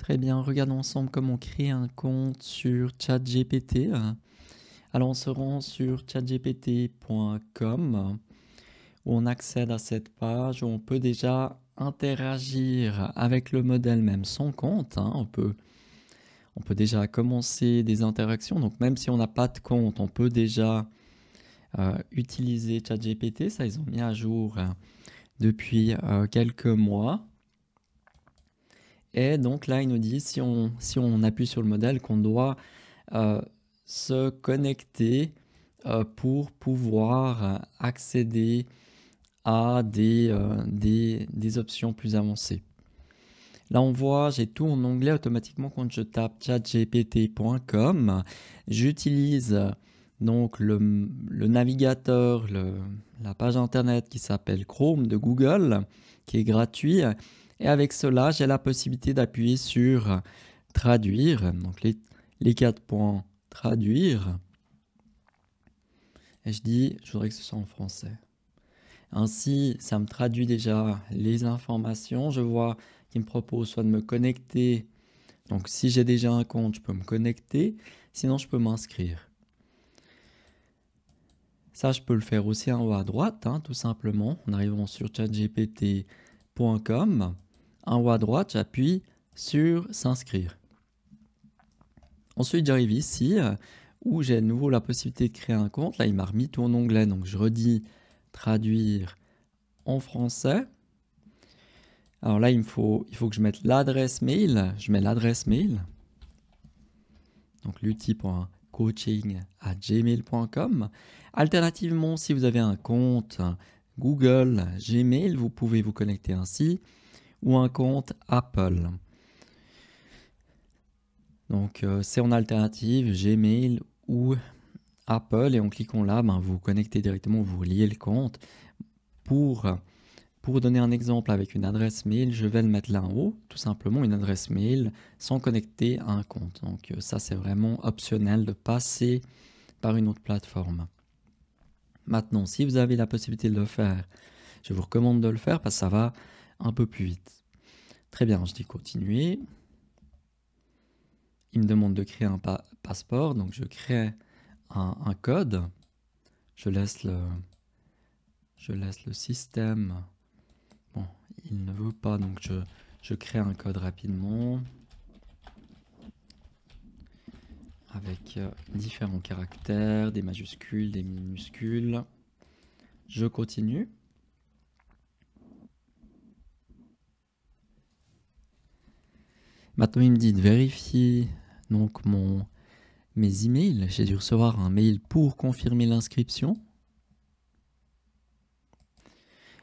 Très bien, regardons ensemble comment créer un compte sur ChatGPT. Alors on se rend sur chatgpt.com où on accède à cette page où on peut déjà interagir avec le modèle même sans compte. On peut déjà commencer des interactions. Donc même si on n'a pas de compte, on peut déjà utiliser ChatGPT. Ça, ils ont mis à jour depuis quelques mois. Et donc là, il nous dit si on appuie sur le modèle qu'on doit euh, se connecter pour pouvoir accéder à des options plus avancées. Là, on voit, j'ai tout en anglais automatiquement quand je tape chatgpt.com. J'utilise donc le navigateur, la page internet qui s'appelle Chrome de Google, qui est gratuit. Et avec cela, j'ai la possibilité d'appuyer sur traduire, donc les 4 points traduire. Et je voudrais que ce soit en français. Ainsi, ça me traduit déjà les informations. Je vois qu'il me propose soit de me connecter. Donc, si j'ai déjà un compte, je peux me connecter. Sinon, je peux m'inscrire. Ça, je peux le faire aussi en haut à droite, tout simplement. En arrivant sur chatgpt.com, en haut à droite, j'appuie sur s'inscrire. Ensuite, j'arrive ici où j'ai à nouveau la possibilité de créer un compte. Là, il m'a remis tout en anglais. Donc, je redis traduire en français. Alors là, il faut que je mette l'adresse mail. Je mets l'adresse mail. Donc lutti.coaching@gmail.com. Alternativement, si vous avez un compte Google, Gmail, vous pouvez vous connecter ainsi, ou un compte Apple. Donc c'est en alternative Gmail ou Apple, et en cliquant là, vous vous connectez directement, vous liez le compte. Pour donner un exemple avec une adresse mail, je vais le mettre là en haut, tout simplement une adresse mail sans connecter à un compte. Donc ça, c'est vraiment optionnel de passer par une autre plateforme. Maintenant, si vous avez la possibilité de le faire, je vous recommande de le faire parce que ça va un peu plus vite. Très bien, je dis continuer. Il me demande de créer un passeport, donc je crée un code. Je laisse le système. Bon, il ne veut pas, donc je crée un code rapidement avec différents caractères, des majuscules, des minuscules. Je continue. Maintenant, il me dit de vérifier donc mes emails. J'ai dû recevoir un mail pour confirmer l'inscription.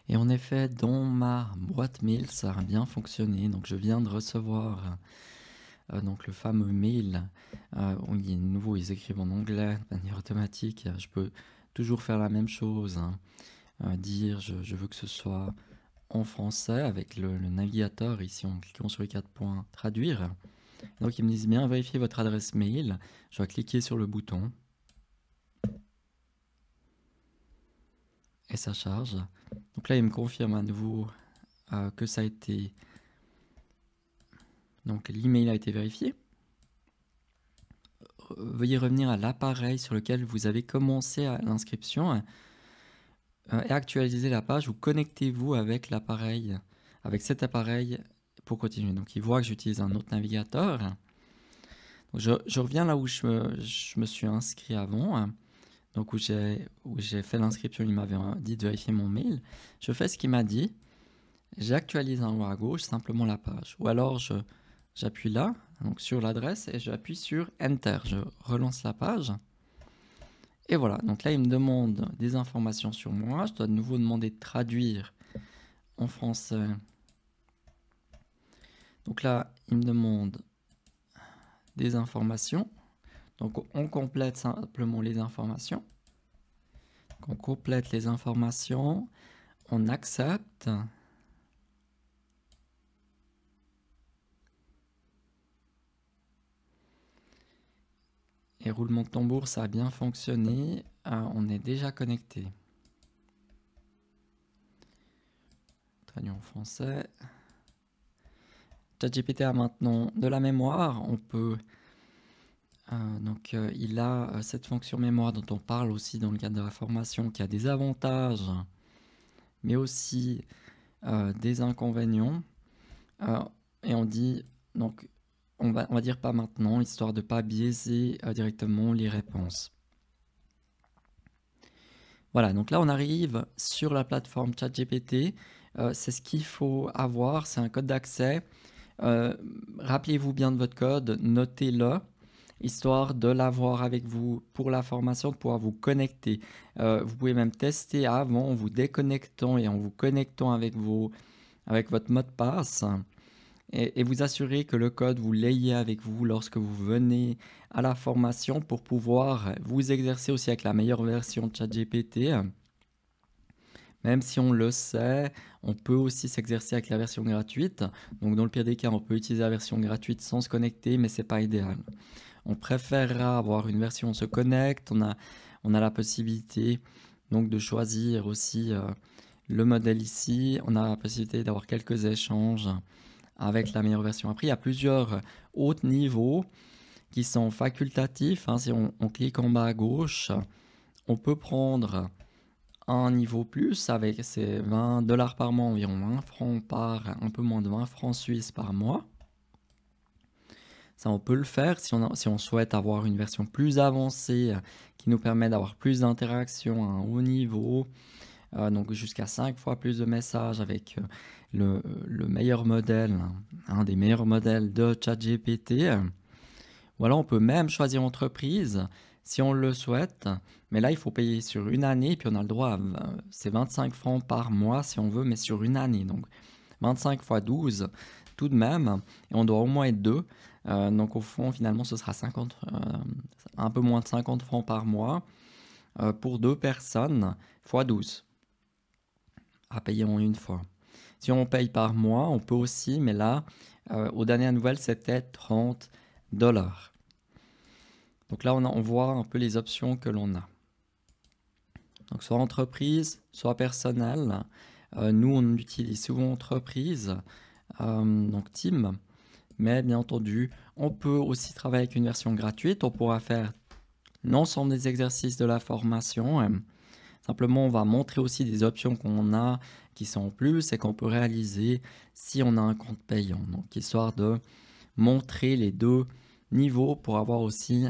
Et en effet, dans ma boîte mail, ça a bien fonctionné. Donc, je viens de recevoir donc le fameux mail où nouveau ils écrivent en anglais de manière automatique. Je peux toujours faire la même chose, dire je veux que ce soit en français avec le navigateur ici en cliquant sur les 4 points traduire. Donc ils me disent bien vérifier votre adresse mail. Je vais cliquer sur le bouton et ça charge. Donc là il me confirme à nouveau que ça a été, donc l'email a été vérifié. Veuillez revenir à l'appareil sur lequel vous avez commencé l'inscription et actualiser la page ou connectez-vous avec l'appareil, avec cet appareil pour continuer. Donc il voit que j'utilise un autre navigateur. Donc, je reviens là où je me suis inscrit avant, donc où j'ai fait l'inscription, il m'avait dit de vérifier mon mail. Je fais ce qu'il m'a dit, j'actualise en haut à gauche simplement la page. Ou alors j'appuie là, donc sur l'adresse, et j'appuie sur Enter. Je relance la page. Et voilà, donc là il me demande des informations sur moi. Je dois de nouveau demander de traduire en français. Donc là, il me demande des informations. Donc on complète simplement les informations. Donc, on complète les informations, on accepte. Et roulement de tambour, ça a bien fonctionné. On est déjà connecté. Traduit en français. ChatGPT a maintenant de la mémoire. On peut il a cette fonction mémoire dont on parle aussi dans le cadre de la formation, qui a des avantages, mais aussi des inconvénients. Et on dit, donc, on va dire pas maintenant, histoire de ne pas biaiser directement les réponses. Voilà, donc là on arrive sur la plateforme ChatGPT. C'est ce qu'il faut avoir, c'est un code d'accès. Rappelez-vous bien de votre code, notez-le, histoire de l'avoir avec vous pour la formation, de pouvoir vous connecter. Vous pouvez même tester avant en vous déconnectant et en vous connectant avec votre mot de passe. Et vous assurer que le code, vous l'ayez avec vous lorsque vous venez à la formation pour pouvoir vous exercer aussi avec la meilleure version de ChatGPT. Même si on le sait, on peut aussi s'exercer avec la version gratuite. Donc dans le pire des cas, on peut utiliser la version gratuite sans se connecter, mais c'est pas idéal. On préférera avoir une version où on se connecte. On a la possibilité donc de choisir aussi le modèle ici. On a la possibilité d'avoir quelques échanges avec la meilleure version. Après, il y a plusieurs autres niveaux qui sont facultatifs. Si on clique en bas à gauche, on peut prendre un niveau plus avec ces $20 par mois, environ 20 francs un peu moins de 20 francs suisses par mois. Ça, on peut le faire si on souhaite avoir une version plus avancée qui nous permet d'avoir plus d'interactions à un haut niveau. Donc jusqu'à 5 fois plus de messages avec le meilleur modèle, un des meilleurs modèles de ChatGPT. Ou alors on peut même choisir entreprise si on le souhaite, mais là il faut payer sur une année, puis on a le droit à c'est 25 francs par mois si on veut, mais sur une année. Donc 25 fois 12 tout de même, et on doit au moins être deux. Donc au fond finalement ce sera un peu moins de 50 francs par mois pour deux personnes fois 12 à payer en une fois. Si on paye par mois, on peut aussi, mais là, aux dernières nouvelles, c'était 30 $. Donc là, on voit un peu les options que l'on a. Donc soit entreprise, soit personnel. Nous, on utilise souvent entreprise, donc team. Mais bien entendu, on peut aussi travailler avec une version gratuite. On pourra faire l'ensemble des exercices de la formation. Simplement, on va montrer aussi des options qu'on a qui sont en plus et qu'on peut réaliser si on a un compte payant. Donc, histoire de montrer les deux niveaux pour avoir aussi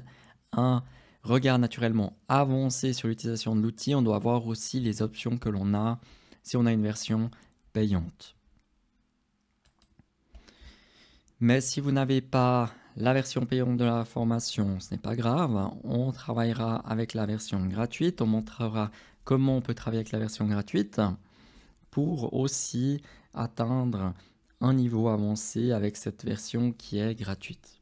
un regard naturellement avancé sur l'utilisation de l'outil. On doit voir aussi les options que l'on a si on a une version payante. Mais si vous n'avez pas la version payante de la formation, ce n'est pas grave. On travaillera avec la version gratuite. On montrera comment on peut travailler avec la version gratuite pour aussi atteindre un niveau avancé avec cette version qui est gratuite.